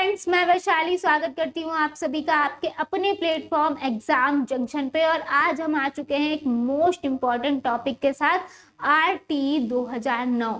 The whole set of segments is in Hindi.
फ्रेंड्स, मैं वैशाली स्वागत करती हूँ आप सभी का आपके अपने प्लेटफॉर्म एग्जाम जंक्शन पे। और आज हम आ चुके हैं एक मोस्ट इम्पॉर्टेंट टॉपिक के साथ, आरटी 2009।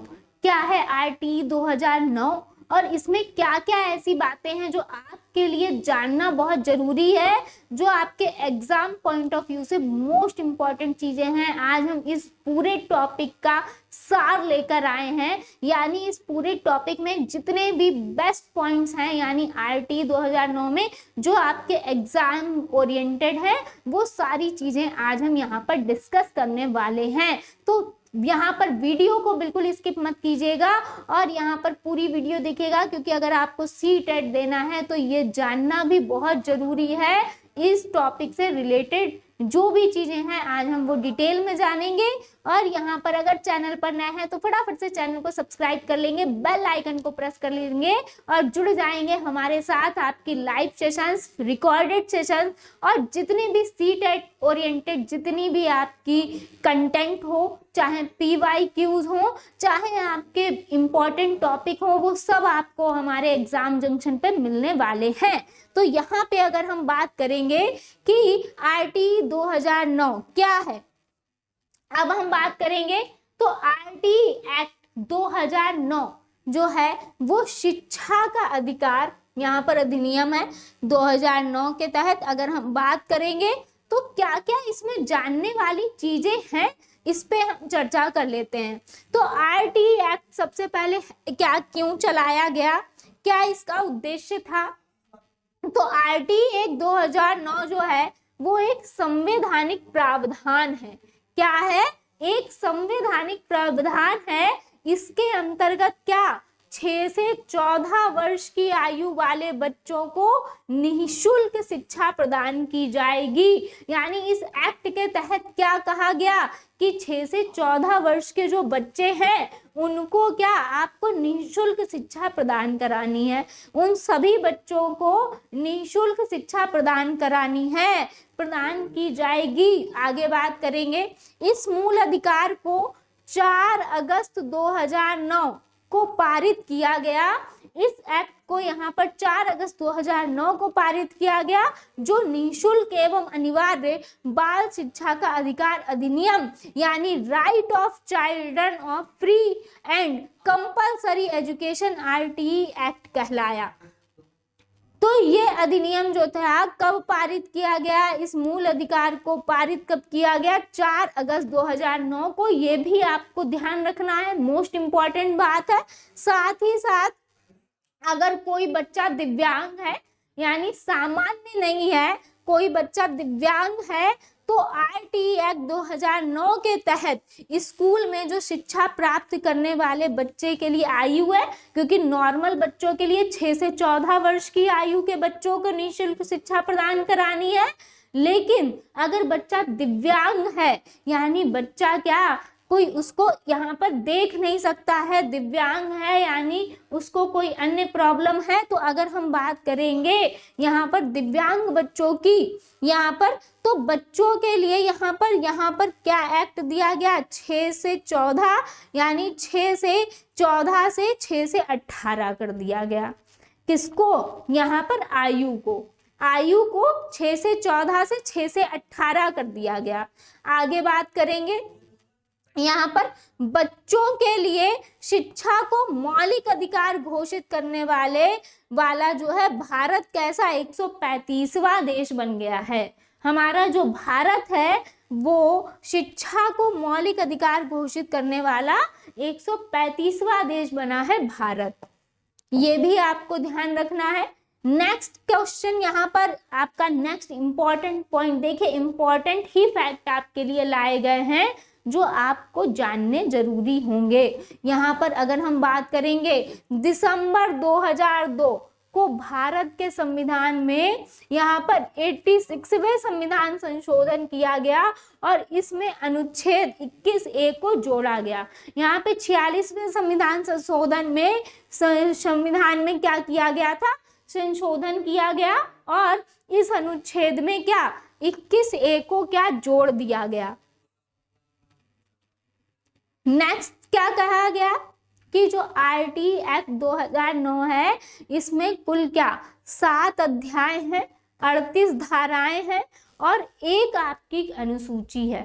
क्या है आरटी 2009 और इसमें क्या क्या ऐसी बातें हैं जो आपके लिए जानना बहुत जरूरी है, जो आपके एग्जाम पॉइंट ऑफ व्यू से मोस्ट इम्पॉर्टेंट चीजें हैं। आज हम इस पूरे टॉपिक का सार लेकर आए हैं, यानी इस पूरे टॉपिक में जितने भी बेस्ट पॉइंट्स हैं, यानी आरटी 2009 में जो आपके एग्जाम ओरिएंटेड है, वो सारी चीजें आज हम यहाँ पर डिस्कस करने वाले हैं। तो यहाँ पर वीडियो को बिल्कुल स्किप मत कीजिएगा और यहाँ पर पूरी वीडियो देखिएगा, क्योंकि अगर आपको सीटेट देना है तो ये जानना भी बहुत जरूरी है। इस टॉपिक से रिलेटेड जो भी चीजें हैं आज हम वो डिटेल में जानेंगे। और यहाँ पर अगर चैनल पर नए हैं तो फटाफट से चैनल को सब्सक्राइब कर लेंगे, बेल आइकन को प्रेस कर लेंगे और जुड़ जाएंगे हमारे साथ। आपकी लाइव सेशंस, रिकॉर्डेड सेशंस और जितनी भी सीटेट ओरिएंटेड जितनी भी आपकी कंटेंट हो, चाहे PYQs हो, चाहे आपके इम्पोर्टेंट टॉपिक हो, वो सब आपको हमारे एग्जाम जंक्शन पे मिलने वाले हैं। तो यहाँ पे अगर हम बात करेंगे कि आरटी 2009 क्या है, अब हम बात करेंगे तो आरटी एक्ट 2009 जो है वो शिक्षा का अधिकार, यहाँ पर अधिनियम है 2009 के तहत। अगर हम बात करेंगे तो क्या क्या इसमें जानने वाली चीजें हैं, इस पे हम चर्चा कर लेते हैं। तो आरटी एक्ट सबसे पहले क्या, क्यों चलाया गया, क्या इसका उद्देश्य था। तो आरटी एक्ट 2009 जो है वो एक संवैधानिक प्रावधान है। क्या है? एक संवैधानिक प्रावधान है। इसके अंतर्गत क्या 6 से 14 वर्ष की आयु वाले बच्चों को निःशुल्क शिक्षा प्रदान की जाएगी। यानी इस एक्ट के तहत क्या कहा गया कि 6 से 14 वर्ष के जो बच्चे हैं उनको क्या आपको निःशुल्क शिक्षा प्रदान करानी है। उन सभी बच्चों को निःशुल्क शिक्षा प्रदान करानी है, प्रदान की जाएगी। आगे बात करेंगे, इस मूल अधिकार को 4 अगस्त 2009 को पारित किया गया। इस एक्ट को यहाँ पर 4 अगस्त 2009 को पारित किया गया, जो निःशुल्क एवं अनिवार्य बाल शिक्षा का अधिकार अधिनियम यानी right of children of free and compulsory education RTE act कहलाया। तो ये अधिनियम जो था कब पारित किया गया, इस मूल अधिकार को पारित कब किया गया, 4 अगस्त 2009 को। ये भी आपको ध्यान रखना है, मोस्ट इम्पॉर्टेंट बात है। साथ ही साथ अगर कोई बच्चा दिव्यांग है, यानी सामान्य नहीं है, कोई बच्चा दिव्यांग है, तो आरटी एक्ट 2009 के तहत स्कूल में जो शिक्षा प्राप्त करने वाले बच्चे के लिए आयु है, क्योंकि नॉर्मल बच्चों के लिए 6 से 14 वर्ष की आयु के बच्चों को निःशुल्क शिक्षा प्रदान करानी है। लेकिन अगर बच्चा दिव्यांग है, यानी बच्चा क्या कोई उसको यहाँ पर देख नहीं सकता है, दिव्यांग है यानी उसको कोई अन्य प्रॉब्लम है, तो अगर हम बात करेंगे यहाँ पर दिव्यांग बच्चों की, यहाँ पर तो बच्चों के लिए यहाँ पर क्या एक्ट दिया गया, 6 से 14 यानी 6 से 14 से 6 से 18 कर दिया गया। किसको? यहाँ पर आयु को 6 से 14 से 6 से 18 कर दिया गया। आगे बात करेंगे, यहाँ पर बच्चों के लिए शिक्षा को मौलिक अधिकार घोषित करने वाला जो है भारत कैसा 135वां देश बन गया है। हमारा जो भारत है वो शिक्षा को मौलिक अधिकार घोषित करने वाला 135वां देश बना है भारत। ये भी आपको ध्यान रखना है। नेक्स्ट क्वेश्चन, यहाँ पर आपका नेक्स्ट इंपॉर्टेंट पॉइंट देखिए, इंपॉर्टेंट ही फैक्ट आपके लिए लाए गए हैं जो आपको जानने जरूरी होंगे। यहाँ पर अगर हम बात करेंगे, दिसंबर 2002 को भारत के संविधान में यहाँ पर 86वें संविधान संशोधन किया गया और इसमें अनुच्छेद 21A को जोड़ा गया। यहाँ पे 46वें संविधान संशोधन में क्या किया गया था, संशोधन किया गया और इस अनुच्छेद में क्या 21A को क्या जोड़ दिया गया। नेक्स्ट क्या कहा गया, कि जो आरटी एक्ट 2009 है इसमें कुल क्या 7 अध्याय हैं, 38 धाराएं हैं और एक आपकी अनुसूची है।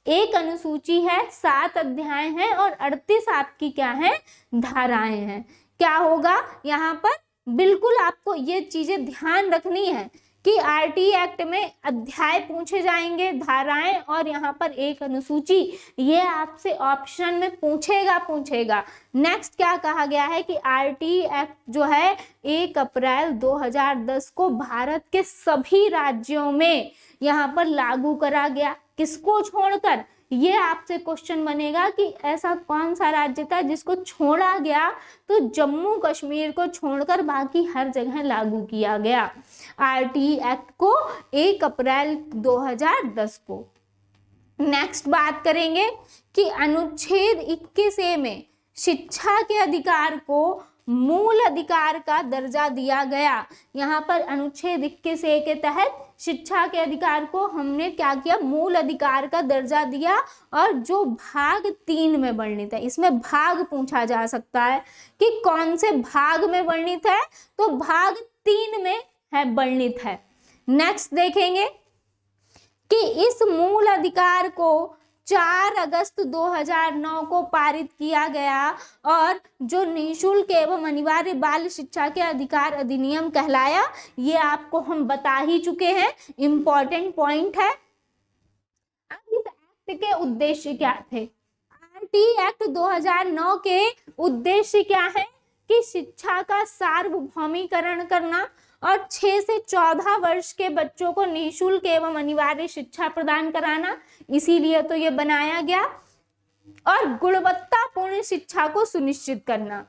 एक अनुसूची है, 7 अध्याय हैं और 38 आपकी क्या है धाराएं हैं। क्या होगा यहाँ पर, बिल्कुल आपको ये चीजें ध्यान रखनी है कि आरटी एक्ट में अध्याय पूछे जाएंगे, धाराएं और यहाँ पर एक अनुसूची, ये आपसे ऑप्शन में पूछेगा। नेक्स्ट क्या कहा गया है कि आरटी एक्ट जो है 1 अप्रैल 2010 को भारत के सभी राज्यों में यहाँ पर लागू करा गया। किसको छोड़कर, ये आपसे क्वेश्चन बनेगा कि ऐसा कौन सा राज्य था जिसको छोड़ा गया, तो जम्मू कश्मीर को छोड़कर बाकी हर जगह लागू किया गया आरटी एक्ट को 1 अप्रैल 2010 को। नेक्स्ट बात करेंगे कि अनुच्छेद 21A में शिक्षा के अधिकार को मूल अधिकार का दर्जा दिया गया। यहाँ पर अनुच्छेद 21A के तहत शिक्षा के अधिकार को हमने क्या किया, मूल अधिकार का दर्जा दिया। और जो भाग 3 में वर्णित है, इसमें भाग पूछा जा सकता है कि कौन से भाग में वर्णित है, तो भाग 3 में है वर्णित है। नेक्स्ट देखेंगे कि इस मूल अधिकार को 4 अगस्त 2009 को पारित किया गया और जो निःशुल्क एवं अनिवार्य बाल शिक्षा के अधिकार अधिनियम कहलाया, ये आपको हम बता ही चुके हैं, इंपॉर्टेंट पॉइंट है। अब इस एक्ट के उद्देश्य क्या थे, आरटी एक्ट 2009 के उद्देश्य क्या है कि शिक्षा का सार्वभौमिकरण करना और 6 से 14 वर्ष के बच्चों को निःशुल्क एवं अनिवार्य शिक्षा प्रदान कराना, इसीलिए तो ये बनाया गया। और गुणवत्तापूर्ण शिक्षा को सुनिश्चित करना,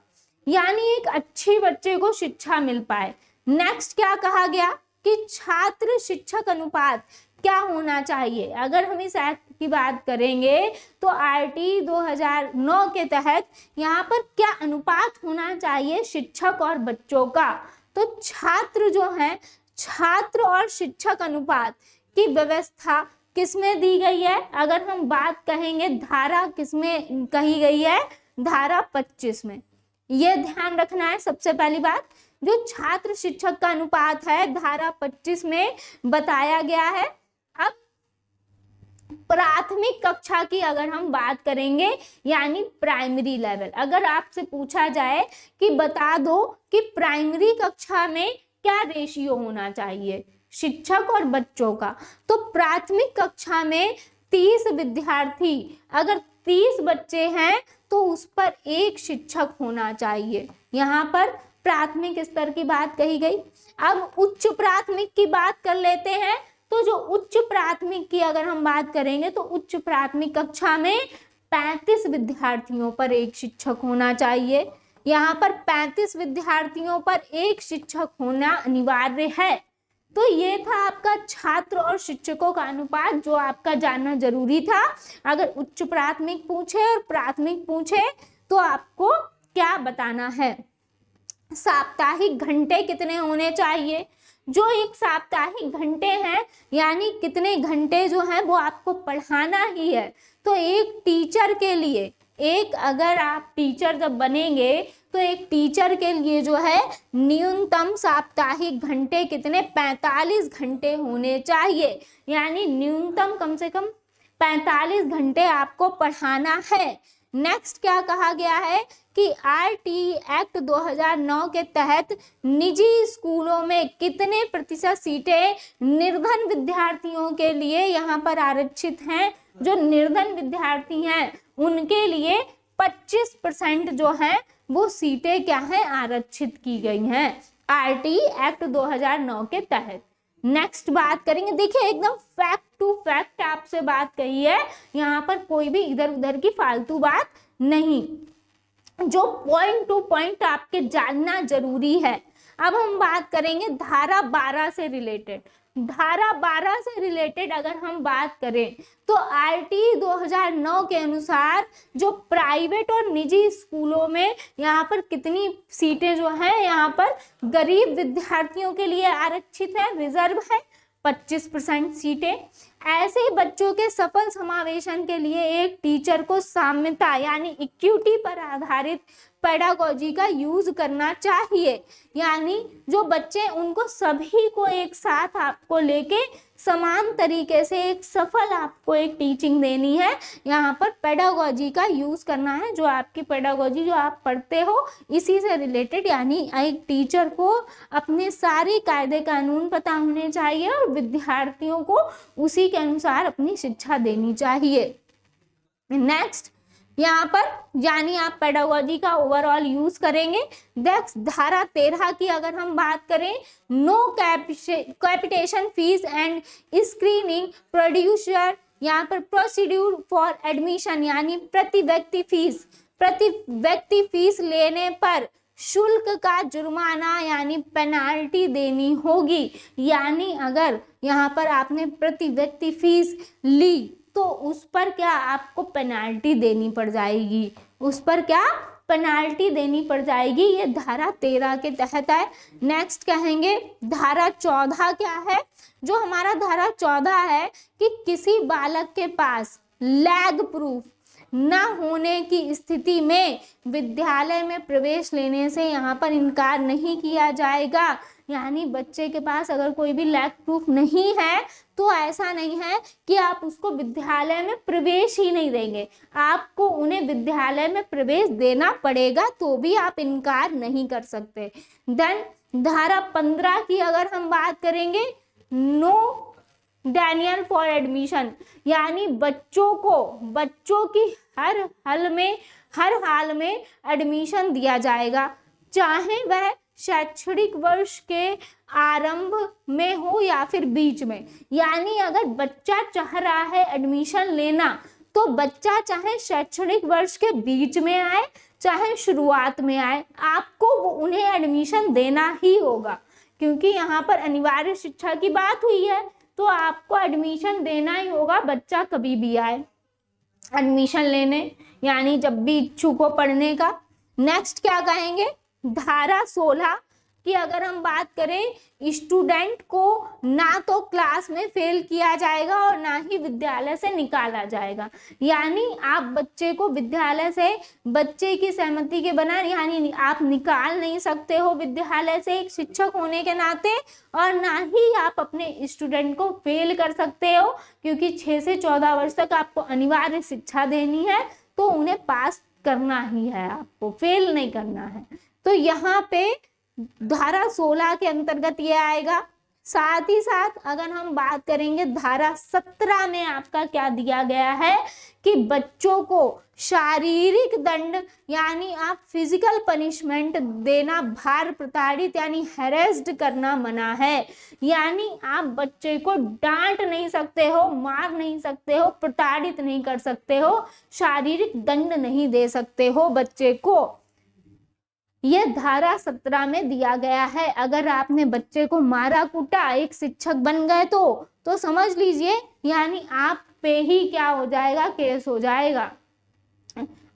यानी एक अच्छी बच्चे को शिक्षा मिल पाए। नेक्स्ट क्या कहा गया कि छात्र शिक्षक अनुपात क्या होना चाहिए। अगर हम इस एक्ट की बात करेंगे तो आरटी 2009 के तहत यहाँ पर क्या अनुपात होना चाहिए शिक्षक और बच्चों का, तो छात्र जो है, छात्र और शिक्षक अनुपात की व्यवस्था किसमें दी गई है। अगर हम बात कहेंगे धारा किसमें कही गई है, धारा 25 में। ये ध्यान रखना है सबसे पहली बात, जो छात्र शिक्षक का अनुपात है धारा 25 में बताया गया है। अब प्राथमिक कक्षा की अगर हम बात करेंगे, यानी प्राइमरी लेवल, अगर आपसे पूछा जाए कि बता दो कि प्राइमरी कक्षा में क्या रेशियो होना चाहिए शिक्षक और बच्चों का, तो प्राथमिक कक्षा में 30 विद्यार्थी, अगर 30 बच्चे हैं तो उस पर 1 शिक्षक होना चाहिए। यहाँ पर प्राथमिक स्तर की बात कही गई। अब उच्च प्राथमिक की बात कर लेते हैं, तो जो उच्च प्राथमिक की अगर हम बात करेंगे तो उच्च प्राथमिक कक्षा में 35 विद्यार्थियों पर 1 शिक्षक होना चाहिए। यहाँ पर 35 विद्यार्थियों पर 1 शिक्षक होना अनिवार्य है। तो ये था आपका छात्र और शिक्षकों का अनुपात, जो आपका जानना जरूरी था। अगर उच्च प्राथमिक पूछे और प्राथमिक पूछे तो आपको क्या बताना है, साप्ताहिक घंटे कितने होने चाहिए। जो एक साप्ताहिक घंटे हैं, यानी कितने घंटे जो हैं वो आपको पढ़ाना ही है। तो एक टीचर के लिए, एक अगर आप टीचर जब बनेंगे तो एक टीचर के लिए जो है न्यूनतम साप्ताहिक घंटे कितने, 45 घंटे होने चाहिए। यानी न्यूनतम कम से कम 45 घंटे आपको पढ़ाना है। नेक्स्ट क्या कहा गया है कि आरटी एक्ट 2009 के तहत निजी स्कूलों में कितने प्रतिशत सीटें निर्धन विद्यार्थियों के लिए यहाँ पर आरक्षित हैं। जो निर्धन विद्यार्थी हैं उनके लिए 25% जो है वो सीटें क्या है, आरक्षित की गई हैं आरटी एक्ट 2009 के तहत। नेक्स्ट बात करेंगे, देखिए एकदम फैक्ट टू फैक्ट आपसे बात कही है, यहाँ पर कोई भी इधर उधर की फालतू बात नहीं, जो पॉइंट टू पॉइंट आपके जानना जरूरी है। अब हम बात करेंगे धारा 12 से रिलेटेड। धारा 12 से रिलेटेड अगर हम बात करें तो आरटी 2009 के अनुसार जो प्राइवेट और निजी स्कूलों में यहाँ पर कितनी सीटें जो हैं यहाँ पर गरीब विद्यार्थियों के लिए आरक्षित है, रिजर्व है 25% सीटें। ऐसे बच्चों के सफल समावेशन के लिए एक टीचर को साम्यता यानी इक्विटी पर आधारित पेडागोजी का यूज करना चाहिए। यानी जो बच्चे उनको सभी को एक साथ आपको लेके समान तरीके से एक सफल आपको एक टीचिंग देनी है। यहाँ पर पेडागोजी का यूज करना है। जो आपकी पेडागोजी जो आप पढ़ते हो इसी से रिलेटेड, यानी एक टीचर को अपने सारे कायदे कानून पता होने चाहिए और विद्यार्थियों को उसी के अनुसार अपनी शिक्षा देनी चाहिए। नेक्स्ट यहाँ पर यानी आप पेडागोजी का ओवरऑल यूज करेंगे। नेक्स्ट धारा 13 की अगर हम बात करें, no capitation fee and screening producer, यहाँ पर प्रोसीड्यूर फॉर एडमिशन, यानी प्रति व्यक्ति फीस लेने पर शुल्क का जुर्माना यानी पेनाल्टी देनी होगी। यानी अगर यहाँ पर आपने प्रति व्यक्ति फीस ली तो उस पर क्या आपको पेनाल्टी देनी पड़ जाएगी, उस पर क्या पेनाल्टी देनी पड़ जाएगी। ये धारा 13 के तहत है। नेक्स्ट कहेंगे धारा 14 क्या है। जो हमारा धारा 14 है कि किसी बालक के पास लैग प्रूफ न होने की स्थिति में विद्यालय में प्रवेश लेने से यहाँ पर इनकार नहीं किया जाएगा। यानी बच्चे के पास अगर कोई भी लैग प्रूफ नहीं है तो ऐसा नहीं है कि आप उसको विद्यालय में प्रवेश ही नहीं देंगे, आपको उन्हें विद्यालय में प्रवेश देना पड़ेगा, तो भी आप इनकार नहीं कर सकते। देन धारा 15 की अगर हम बात करेंगे, नो डैनियल फॉर एडमिशन, यानी बच्चों की हर हाल में एडमिशन दिया जाएगा, चाहे वह शैक्षणिक वर्ष के आरंभ में हो या फिर बीच में। यानी अगर बच्चा चाह रहा है एडमिशन लेना तो बच्चा चाहे शैक्षणिक वर्ष के बीच में आए चाहे शुरुआत में आए, आपको उन्हें एडमिशन देना ही होगा, क्योंकि यहाँ पर अनिवार्य शिक्षा की बात हुई है तो आपको एडमिशन देना ही होगा, बच्चा कभी भी आए एडमिशन लेने, यानी जब भी इच्छुक हो पढ़ने का। नेक्स्ट क्या कहेंगे, धारा 16 कि अगर हम बात करें, स्टूडेंट को ना तो क्लास में फेल किया जाएगा और ना ही विद्यालय से निकाला जाएगा। यानी आप बच्चे को विद्यालय से बच्चे की सहमति के बिना यानी आप निकाल नहीं सकते हो विद्यालय से एक शिक्षक होने के नाते, और ना ही आप अपने स्टूडेंट को फेल कर सकते हो, क्योंकि 6 से 14 वर्ष तक आपको अनिवार्य शिक्षा देनी है तो उन्हें पास करना ही है, आपको फेल नहीं करना है। तो यहाँ पे धारा 16 के अंतर्गत ये आएगा। साथ ही साथ अगर हम बात करेंगे धारा 17 में आपका क्या दिया गया है कि बच्चों को शारीरिक दंड यानी आप फिजिकल पनिशमेंट देना, भार प्रताड़ित यानी हैरेस्ड करना मना है। यानी आप बच्चे को डांट नहीं सकते हो, मार नहीं सकते हो, प्रताड़ित नहीं कर सकते हो, शारीरिक दंड नहीं दे सकते हो बच्चे को। ये धारा 17 में दिया गया है। अगर आपने बच्चे को मारा कूटा, एक शिक्षक बन गए तो समझ लीजिए यानी आप पे ही क्या हो जाएगा, केस हो जाएगा,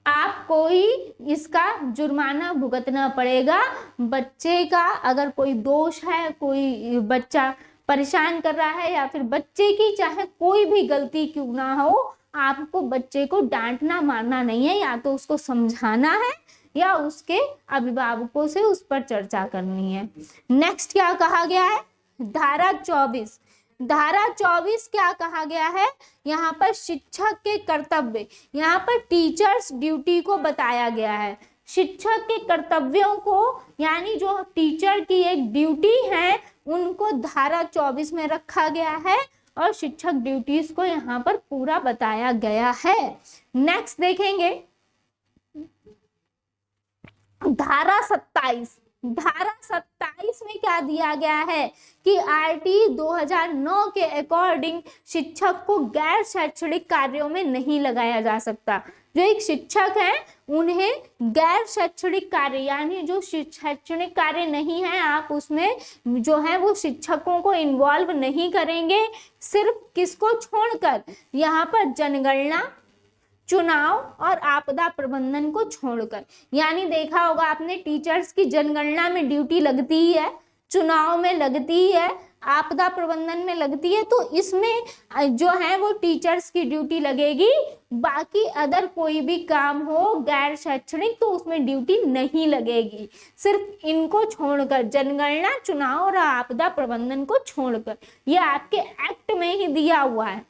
आपको ही इसका जुर्माना भुगतना पड़ेगा। बच्चे का अगर कोई दोष है, कोई बच्चा परेशान कर रहा है या फिर बच्चे की चाहे कोई भी गलती क्यों ना हो, आपको बच्चे को डांटना मारना नहीं है, या तो उसको समझाना है या उसके अभिभावकों से उस पर चर्चा करनी है। नेक्स्ट क्या कहा गया है, धारा 24। धारा 24 क्या कहा गया है, यहाँ पर शिक्षक के कर्तव्य, यहाँ पर टीचर्स ड्यूटी को बताया गया है। शिक्षक के कर्तव्यों को यानी जो टीचर की एक ड्यूटी है उनको धारा 24 में रखा गया है और शिक्षक ड्यूटीज को यहाँ पर पूरा बताया गया है। नेक्स्ट देखेंगे धारा 27। धारा 27 में क्या दिया गया है कि आरटी 2009 के अकॉर्डिंग शिक्षक को गैर शैक्षणिक कार्यों में नहीं लगाया जा सकता। जो एक शिक्षक है उन्हें गैर शैक्षणिक कार्य यानी जो शैक्षणिक कार्य नहीं है आप उसमें जो है वो शिक्षकों को इन्वॉल्व नहीं करेंगे। सिर्फ किसको छोड़कर, यहाँ पर जनगणना, चुनाव और आपदा प्रबंधन को छोड़कर। यानी देखा होगा आपने टीचर्स की जनगणना में ड्यूटी लगती ही है, चुनाव में लगती ही है, आपदा प्रबंधन में लगती है, तो इसमें जो है वो टीचर्स की ड्यूटी लगेगी। बाकी अदर कोई भी काम हो गैर शैक्षणिक तो उसमें ड्यूटी नहीं लगेगी। सिर्फ इनको छोड़कर, जनगणना, चुनाव और आपदा प्रबंधन को छोड़कर, ये आपके एक्ट में ही दिया हुआ है।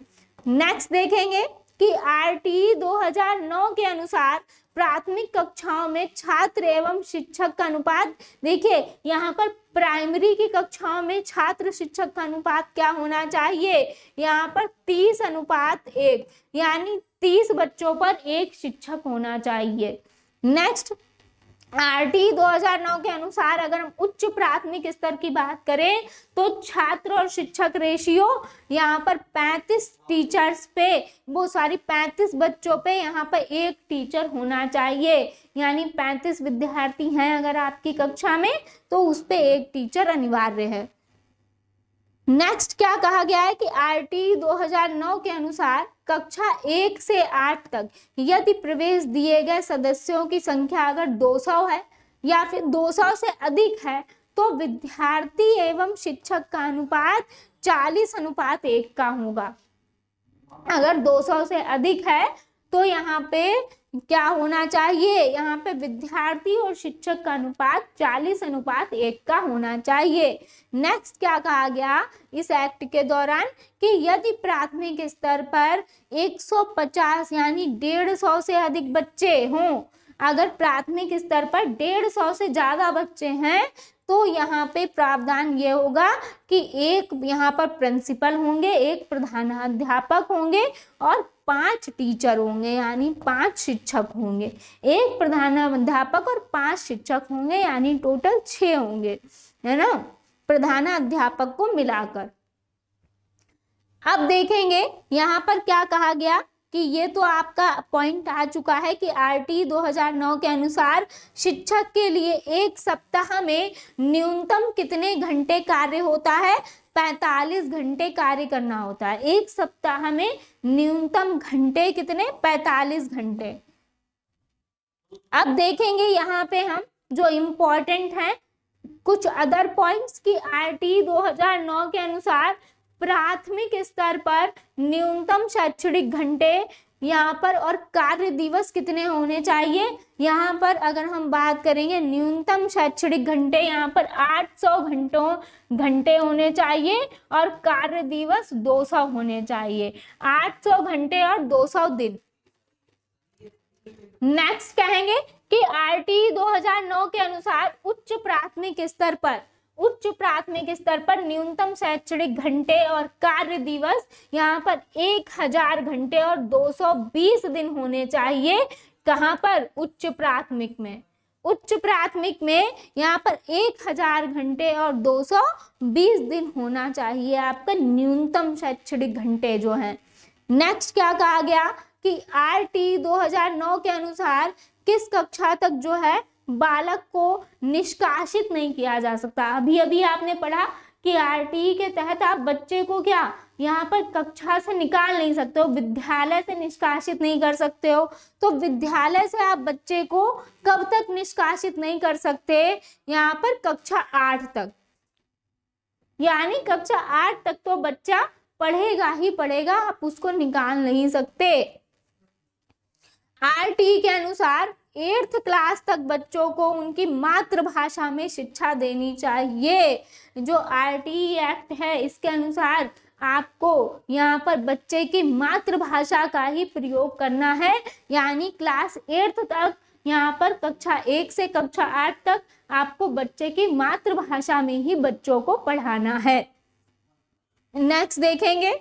नेक्स्ट देखेंगे कि आरटीई 2009 के अनुसार प्राथमिक कक्षाओं में छात्र एवं शिक्षक का अनुपात, देखिए यहाँ पर प्राइमरी की कक्षाओं में छात्र शिक्षक का अनुपात क्या होना चाहिए, यहाँ पर 30:1, यानी 30 बच्चों पर एक शिक्षक होना चाहिए। नेक्स्ट, आरटीई 2009 के अनुसार अगर हम उच्च प्राथमिक स्तर की बात करें तो छात्र और शिक्षक रेशियो यहाँ पर 35 टीचर्स पे, वो सॉरी 35 बच्चों पे यहाँ पर एक टीचर होना चाहिए, यानी 35 विद्यार्थी हैं अगर आपकी कक्षा में तो उस पे एक टीचर अनिवार्य है। नेक्स्ट क्या कहा गया है कि आरटीई 2009 के अनुसार कक्षा 1 से 8 तक यदि प्रवेश दिए गए सदस्यों की संख्या अगर 200 है या फिर 200 से अधिक है तो विद्यार्थी एवं शिक्षक का अनुपात 40:1 का होगा। अगर 200 से अधिक है तो यहाँ पे क्या होना चाहिए, यहाँ पे विद्यार्थी और शिक्षक का अनुपात 40:1 का होना चाहिए। नेक्स्ट क्या कहा गया इस एक्ट के दौरान कि यदि प्राथमिक स्तर पर 150 यानी 150 से अधिक बच्चे हों, अगर प्राथमिक स्तर पर 150 से ज्यादा बच्चे हैं तो यहाँ पे प्रावधान ये होगा कि एक यहाँ पर प्रिंसिपल होंगे, एक प्रधानाध्यापक होंगे और 5 टीचर होंगे, यानी 5 शिक्षक होंगे। एक प्रधानाध्यापक और 5 शिक्षक होंगे, यानी टोटल 6 होंगे, है ना, प्रधानाध्यापक को मिलाकर। अब देखेंगे यहाँ पर क्या कहा गया कि ये तो आपका पॉइंट आ चुका है कि आरटीई 2009 के अनुसार शिक्षक के लिए एक सप्ताह में न्यूनतम कितने घंटे कार्य होता है, 45 घंटे कार्य करना होता है। एक सप्ताह में न्यूनतम घंटे कितने, 45 घंटे। अब देखेंगे यहाँ पे हम जो इम्पोर्टेंट है कुछ अदर पॉइंट्स की आरटीई 2009 के अनुसार प्राथमिक स्तर पर न्यूनतम शैक्षणिक घंटे यहाँ पर और कार्य दिवस कितने होने चाहिए। यहाँ पर अगर हम बात करेंगे न्यूनतम शैक्षणिक घंटे यहाँ पर 800 घंटे होने चाहिए और कार्य दिवस 200 होने चाहिए, 800 घंटे और 200 दिन। नेक्स्ट कहेंगे कि आरटीई 2009 के अनुसार उच्च प्राथमिक स्तर पर न्यूनतम शैक्षणिक घंटे और कार्य दिवस यहाँ पर 1000 घंटे और 220 दिन होने चाहिए। कहाँ पर, उच्च प्राथमिक में। उच्च प्राथमिक में यहाँ पर 1000 घंटे और 220 दिन होना चाहिए आपका न्यूनतम शैक्षणिक घंटे जो है। नेक्स्ट क्या कहा गया कि आरटीई 2009 के अनुसार किस कक्षा तक जो है बालक को निष्कासित नहीं किया जा सकता। अभी अभी आपने पढ़ा कि आरटीई के तहत आप बच्चे को क्या यहाँ पर कक्षा से निकाल नहीं सकते हो, विद्यालय से निष्कासित नहीं कर सकते हो। तो विद्यालय से आप बच्चे को कब तक निष्कासित नहीं कर सकते, यहाँ पर कक्षा 8 तक, यानी कक्षा 8 तक तो बच्चा पढ़ेगा ही पढ़ेगा, आप उसको निकाल नहीं सकते। आरटीई के अनुसार 8th क्लास तक बच्चों को उनकी मातृभाषा में शिक्षा देनी चाहिए। जो आरटीई एक्ट है इसके अनुसार आपको यहाँ पर बच्चे की मातृभाषा का ही प्रयोग करना है, यानी क्लास 8th तक यहाँ पर कक्षा 1 से कक्षा 8 तक आपको बच्चे की मातृभाषा में ही बच्चों को पढ़ाना है। नेक्स्ट देखेंगे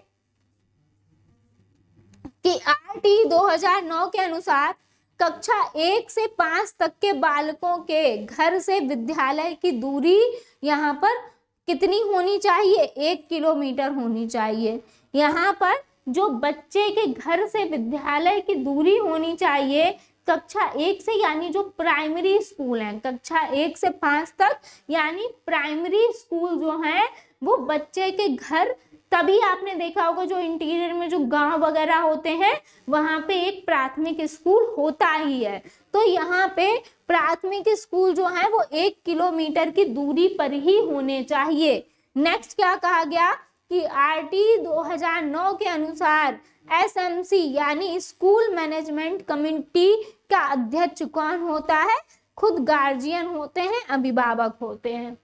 कि आरटीई 2009 के अनुसार कक्षा 1 से 5 तक के बालकों के घर से विद्यालय की दूरी यहाँ पर कितनी होनी चाहिए, 1 किलोमीटर होनी चाहिए। यहाँ पर जो बच्चे के घर से विद्यालय की दूरी होनी चाहिए कक्षा 1 से, यानी जो प्राइमरी स्कूल है कक्षा 1 से 5 तक, यानी प्राइमरी स्कूल जो है वो बच्चे के घर, तभी आपने देखा होगा जो इंटीरियर में जो गांव वगैरह होते हैं वहां पे एक प्राथमिक स्कूल होता ही है। तो यहाँ पे प्राथमिक स्कूल जो है वो 1 किलोमीटर की दूरी पर ही होने चाहिए। नेक्स्ट क्या कहा गया कि आरटी 2009 के अनुसार एसएमसी यानी स्कूल मैनेजमेंट कमेटी का अध्यक्ष कौन होता है? खुद गार्जियन होते हैं, अभिभावक होते हैं।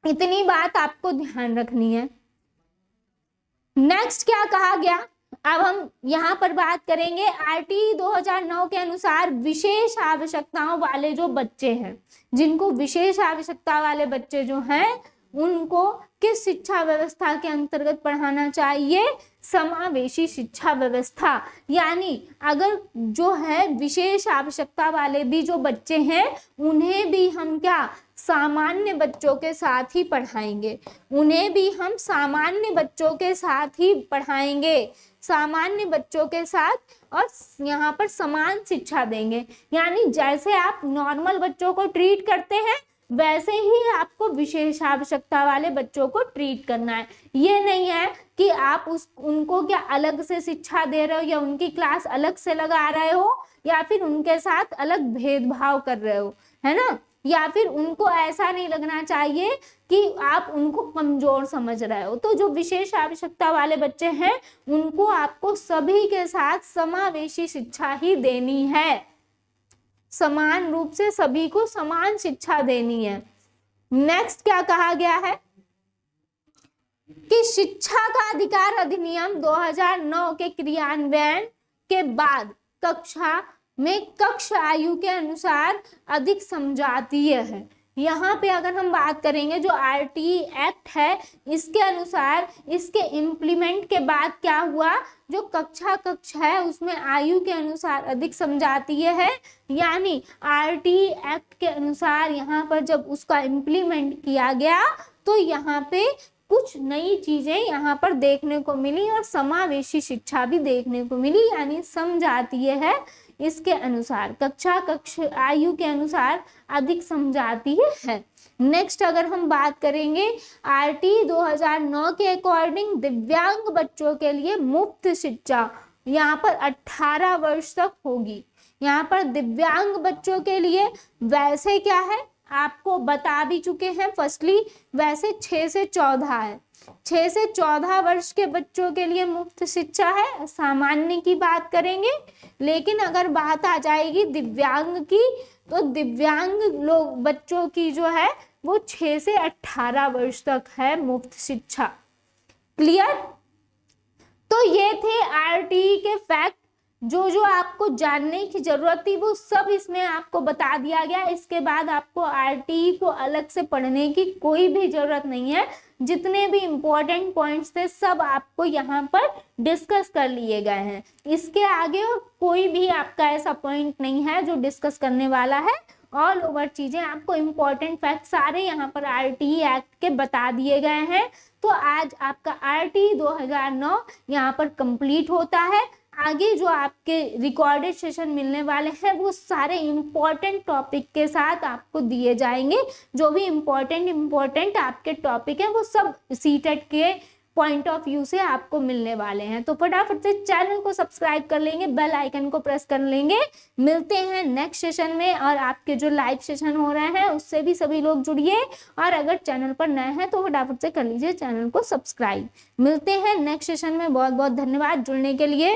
इतनी बात आपको ध्यान रखनी है। नेक्स्ट क्या कहा गया, अब हम यहाँ पर बात करेंगे आरटी 2009 के अनुसार विशेष आवश्यकताओं वाले जो बच्चे हैं, जिनको विशेष आवश्यकता वाले बच्चे जो हैं उनको किस शिक्षा व्यवस्था के अंतर्गत पढ़ाना चाहिए? समावेशी शिक्षा व्यवस्था। यानी अगर जो है विशेष आवश्यकता वाले भी जो बच्चे हैं उन्हें भी हम क्या सामान्य बच्चों के साथ ही पढ़ाएंगे, उन्हें भी हम सामान्य बच्चों के साथ ही पढ़ाएंगे, सामान्य बच्चों के साथ, और यहाँ पर समान शिक्षा देंगे। यानी जैसे आप नॉर्मल बच्चों को ट्रीट करते हैं वैसे ही आपको विशेष आवश्यकता वाले बच्चों को ट्रीट करना है। ये नहीं है कि आप उनको क्या अलग से शिक्षा दे रहे हो या उनकी क्लास अलग से लगा रहे हो या फिर उनके साथ अलग भेदभाव कर रहे हो, है ना। या फिर उनको ऐसा नहीं लगना चाहिए कि आप उनको कमजोर समझ रहे हो। तो जो विशेष आवश्यकता वाले बच्चे हैं उनको आपको सभी के साथ समावेशी शिक्षा ही देनी है, समान रूप से सभी को समान शिक्षा देनी है। नेक्स्ट क्या कहा गया है कि शिक्षा का अधिकार अधिनियम 2009 के क्रियान्वयन के बाद कक्षा में कक्ष आयु के अनुसार अधिक समझातीय है। यहाँ पे अगर हम बात करेंगे जो आरटी एक्ट है इसके अनुसार इसके इम्प्लीमेंट के बाद क्या हुआ, जो कक्ष है उसमें आयु के अनुसार अधिक समझातीय है। यानी आरटी एक्ट के अनुसार यहाँ पर जब उसका इम्प्लीमेंट किया गया तो यहाँ पे कुछ नई चीजें यहाँ पर देखने को मिली और समावेशी शिक्षा भी देखने को मिली। यानी समझातीय है इसके अनुसार, कक्ष आयु के अनुसार अधिक समझातीय है। नेक्स्ट अगर हम बात करेंगे आरटी 2009 के अकॉर्डिंग दिव्यांग बच्चों के लिए मुफ्त शिक्षा यहाँ पर 18 वर्ष तक होगी। यहाँ पर दिव्यांग बच्चों के लिए वैसे क्या है आपको बता भी चुके हैं, फर्स्टली वैसे 6 से 14 है, 6 से 14 वर्ष के बच्चों के लिए मुफ्त शिक्षा है, सामान्य की बात करेंगे। लेकिन अगर बात आ जाएगी दिव्यांग की तो दिव्यांग लोग बच्चों की जो है वो 6 से 18 वर्ष तक है मुफ्त शिक्षा। क्लियर। तो ये थे आरटी के फैक्ट, जो आपको जानने की जरूरत थी वो सब इसमें आपको बता दिया गया। इसके बाद आपको आरटी को अलग से पढ़ने की कोई भी जरूरत नहीं है। जितने भी इम्पोर्टेंट पॉइंट्स थे सब आपको यहाँ पर डिस्कस कर लिए गए हैं। इसके आगे और कोई भी आपका ऐसा पॉइंट नहीं है जो डिस्कस करने वाला है। ऑल ओवर चीजें आपको इम्पोर्टेंट फैक्ट सारे यहाँ पर आरटी एक्ट के बता दिए गए हैं। तो आज आपका आरटी 2009 यहाँ पर कंप्लीट होता है। आगे जो आपके रिकॉर्डेड सेशन मिलने वाले हैं वो सारे इम्पोर्टेंट टॉपिक के साथ आपको दिए जाएंगे। जो भी इम्पोर्टेंट आपके टॉपिक हैं वो सब सीटेट के पॉइंट ऑफ व्यू से आपको मिलने वाले हैं। तो फटाफट से चैनल को सब्सक्राइब कर लेंगे, बेल आइकन को प्रेस कर लेंगे। मिलते हैं नेक्स्ट सेशन में, और आपके जो लाइव सेशन हो रहे हैं उससे भी सभी लोग जुड़िए। और अगर चैनल पर नए हैं तो फटाफट से कर लीजिए चैनल को सब्सक्राइब। मिलते हैं नेक्स्ट सेशन में। बहुत बहुत धन्यवाद जुड़ने के लिए।